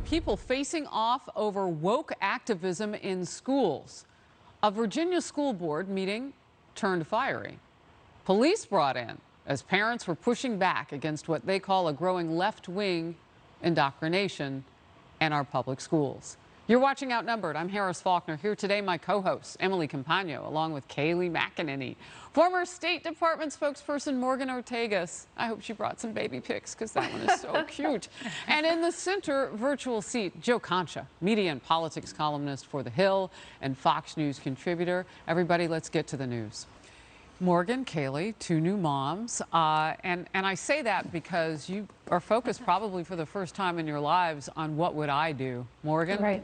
People facing off over woke activism in schools. A Virginia school board meeting turned fiery. Police brought in as parents were pushing back against what they call a growing left-wing indoctrination in our public schools. You're watching Outnumbered. I'm Harris Faulkner. Here today, my co-host, Emily Campagno, along with Kaylee McEnany. Former State Department spokesperson Morgan Ortagus. I hope she brought some baby pics because that one is so cute. And in the center virtual seat, Joe Concha, media and politics columnist for The Hill and Fox News contributor. Everybody, let's get to the news. Morgan, Kaylee, two new moms, and I say that because you are focused probably for the first time in your lives on what would I do. Morgan? Right.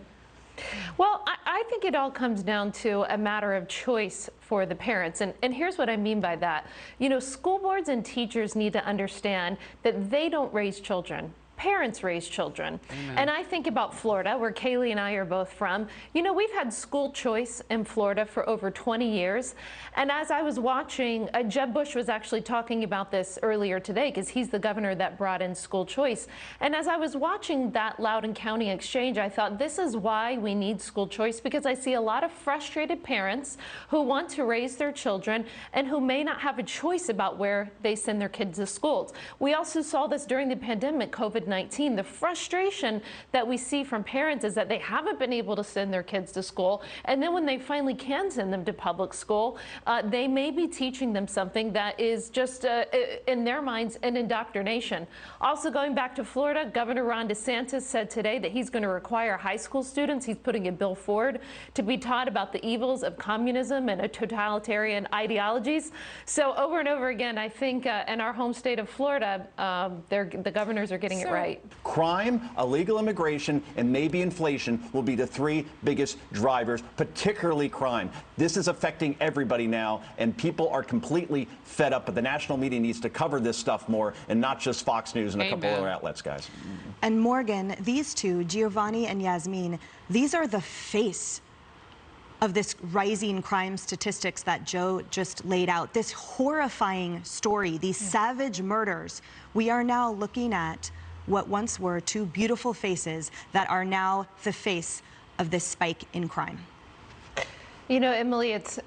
Well, I think it all comes down to a matter of choice for the parents. And here's what I mean by that. You know, school boards and teachers need to understand that they don't raise children. Parents raise children. Amen. And I think about Florida, where Kaylee and I are both from. You know, we've had school choice in Florida for over 20 years. And as I was watching, Jeb Bush was actually talking about this earlier today because he's the governor that brought in school choice. And as I was watching that Loudoun County exchange, I thought this is why we need school choice, because I see a lot of frustrated parents who want to raise their children and who may not have a choice about where they send their kids to schools. We also saw this during the pandemic, COVID-19. The frustration that we see from parents is that they haven't been able to send their kids to school, and then when they finally can send them to public school, they may be teaching them something that is just, in their minds, an indoctrination. Also, going back to Florida, Governor Ron DeSantis said today that he's going to require high school students, he's putting a bill forward, to be taught about the evils of communism and totalitarian ideologies. So over and over again, I think in our home state of Florida, the governors are getting it right. Crime, illegal immigration, and maybe inflation will be the three biggest drivers, particularly crime. This is affecting everybody now, and people are completely fed up. But the national media needs to cover this stuff more, and not just Fox News and a couple other outlets, guys. And Morgan, these two, Giovanni and Yasmin, these are the face of this rising crime statistics that Joe just laid out. This horrifying story, these savage murders. We are now looking at what once were two beautiful faces that are now the face of this spike in crime. You know, Emily, it's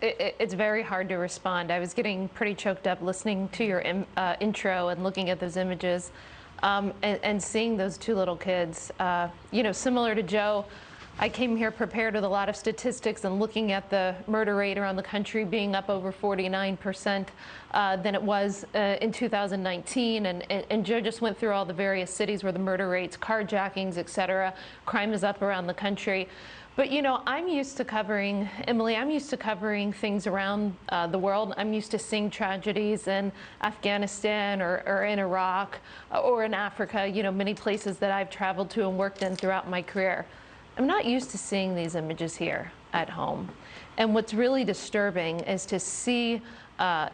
very hard to respond. I was getting pretty choked up listening to your intro and looking at those images and seeing those two little kids. You know, similar to Joe, I came here prepared with a lot of statistics and looking at the murder rate around the country being up over 49% than it was in 2019. And Joe just went through all the various cities where the murder rates, carjackings, et cetera, crime is up around the country. But, you know, I'm used to covering, Emily, I'm used to covering things around the world. I'm used to seeing tragedies in Afghanistan or in Iraq or in Africa, you know, many places that I've traveled to and worked in throughout my career. I'm not used to seeing these images here at home. And what's really disturbing is to see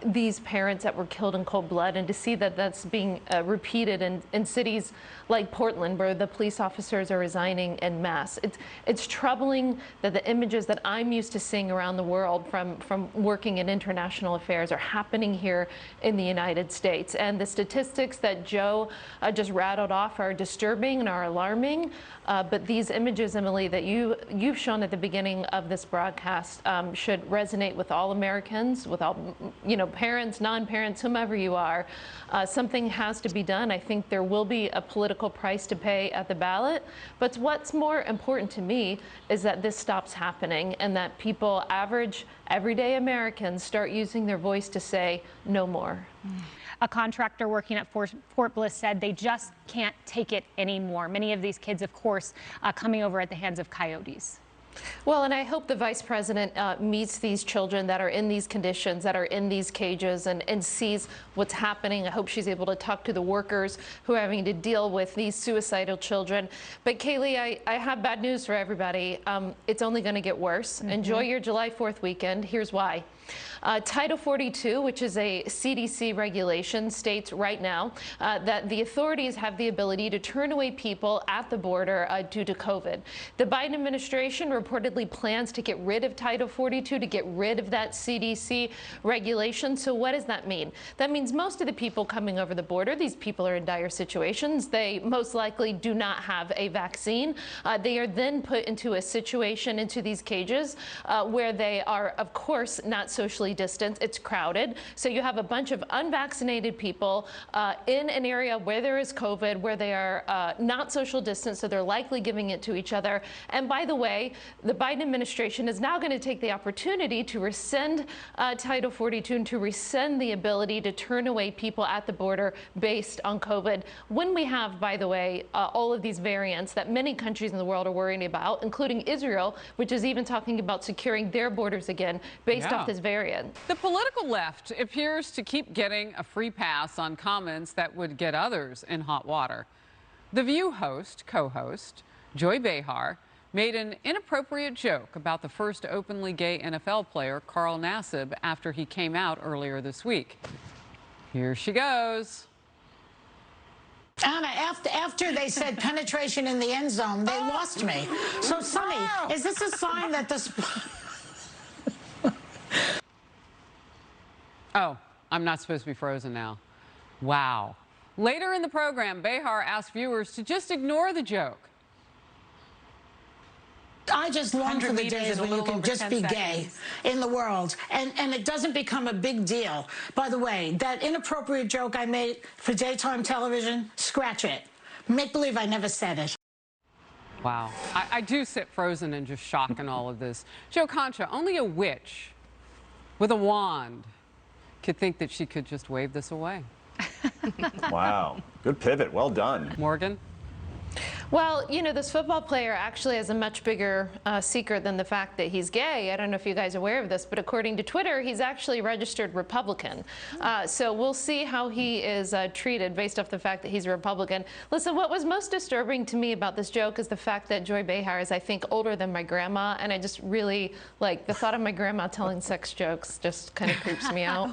these parents that were killed in cold blood, and to see that that's being repeated in cities like Portland, where the police officers are resigning en masse. It's troubling that the images that I'm used to seeing around the world from working in international affairs are happening here in the United States. And the statistics that Joe just rattled off are disturbing and are alarming. But these images, Emily, that you've shown at the beginning of this broadcast should resonate with all Americans, with all, you know, parents, non-parents, whomever you are. Something has to be done. I think there will be a political price to pay at the ballot. But what's more important to me is that this stops happening, and that people, average, everyday Americans, start using their voice to say no more. A contractor working at Fort Bliss said they just can't take it anymore. Many of these kids, of course, coming over at the hands of coyotes. Well, and I hope the vice president meets these children that are in these conditions, that are in these cages, and sees what's happening. I hope she's able to talk to the workers who are having to deal with these suicidal children. But Kaylee, I have bad news for everybody. It's only going to get worse. Enjoy your July 4th weekend. Here's why. Title 42, which is a CDC regulation, states right now that the authorities have the ability to turn away people at the border due to COVID. The Biden administration reportedly plans to get rid of Title 42, to get rid of that CDC regulation. So what does that mean? That means most of the people coming over the border, these people are in dire situations. They most likely do not have a vaccine. They are then put into a situation, into these cages, where they are, of course, not socially distanced. It's crowded. So you have a bunch of unvaccinated people in an area where there is COVID, where they are not social distance, so they're likely giving it to each other. And by the way, the Biden administration is now going to take the opportunity to rescind Title 42 and to rescind the ability to turn away people at the border based on COVID. When we have, by the way, all of these variants that many countries in the world are worrying about, including Israel, which is even talking about securing their borders again based off this variant. The political left appears to keep getting a free pass on comments that would get others in hot water. The View co-host, Joy Behar, made an inappropriate joke about the first openly gay NFL player, Carl Nassib, after he came out earlier this week. Here she goes. Anna, after they said penetration in the end zone, they lost me. So, Sonny, is this a sign that this... Oh, I'm not supposed to be frozen now. Wow. Later in the program, Behar asked viewers to just ignore the joke. I just long for the days when you can just be gay in the world, and it doesn't become a big deal. By the way, that inappropriate joke I made for daytime television, scratch it. Make believe I never said it. Wow. I do sit frozen in just shock in all of this. Joe Concha, only a witch with a wand could think that she could just wave this away. Wow. Good pivot. Well done. Morgan? Well, you know, this football player actually has a much bigger secret than the fact that he's gay. I don't know if you guys are aware of this, but according to Twitter, he's actually registered Republican. So we'll see how he is treated based off the fact that he's a Republican. Listen, what was most disturbing to me about this joke is the fact that Joy Behar is, I think, older than my grandma, and I just really, like, the thought of my grandma telling sex jokes just kind of creeps me out.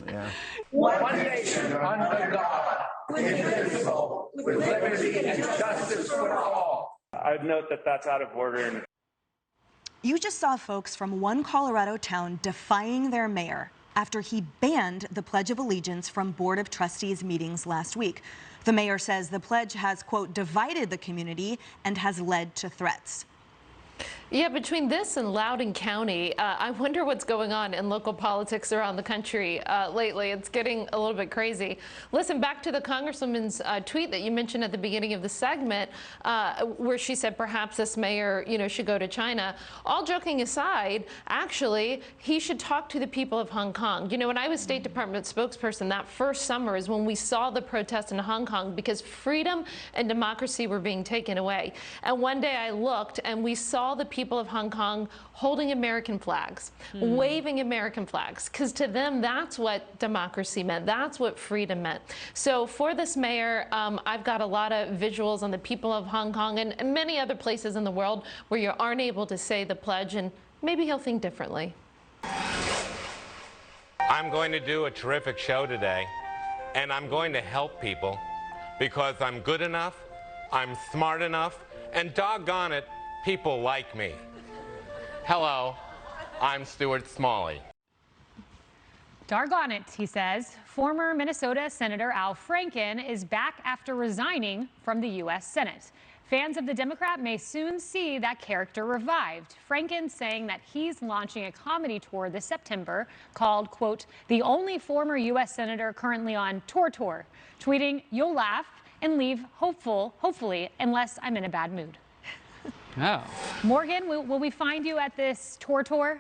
Yeah. One nation under God, indivisible, with liberty and justice for all. I'd note that that's out of order. You just saw folks from one Colorado town defying their mayor after he banned the Pledge of Allegiance from Board of Trustees meetings last week. The mayor says the pledge has, quote, divided the community and has led to threats. Yeah, between this and Loudoun County, I wonder what's going on in local politics around the country lately. It's getting a little bit crazy. Listen, back to the Congresswoman's tweet that you mentioned at the beginning of the segment, where she said perhaps this mayor, you know, should go to China. All joking aside, actually, he should talk to the people of Hong Kong. You know, when I was State Department spokesperson, that first summer is when we saw the protests in Hong Kong because freedom and democracy were being taken away. And one day I looked and we saw the people of Hong Kong holding American flags, waving American flags, because to them, that's what democracy meant. That's what freedom meant. So for this mayor, I've got a lot of visuals on the people of Hong Kong and many other places in the world where you aren't able to say the pledge, and maybe he'll think differently. I'm going to do a terrific show today, and I'm going to help people because I'm good enough, I'm smart enough, and doggone it, people like me. Hello, I'm Stuart Smalley. Doggone it, he says. Former Minnesota Senator Al Franken is back after resigning from the U.S. Senate. Fans of the Democrat may soon see that character revived. Franken saying that he's launching a comedy tour this September called, quote, the only former U.S. Senator currently on tour, tweeting, you'll laugh and leave hopefully, unless I'm in a bad mood. Oh. Morgan, will we find you at this tour?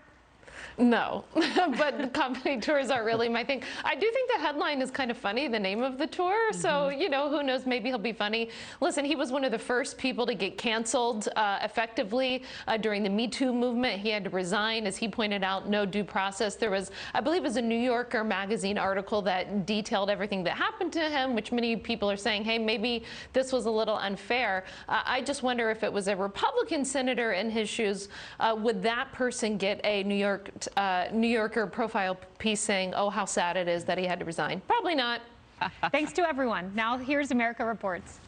No, but the comedy tours aren't really my thing. I do think the headline is kind of funny, the name of the tour. So, you know, who knows, maybe he'll be funny. Listen, he was one of the first people to get canceled effectively during the Me Too movement. He had to resign, as he pointed out, no due process. There was, I believe it was a New Yorker magazine article that detailed everything that happened to him, which many people are saying, hey, maybe this was a little unfair. I just wonder if it was a Republican senator in his shoes, would that person get a New York Yorker profile piece saying, oh, how sad it is that he had to resign. Probably not. Thanks to everyone. Now here's America Reports.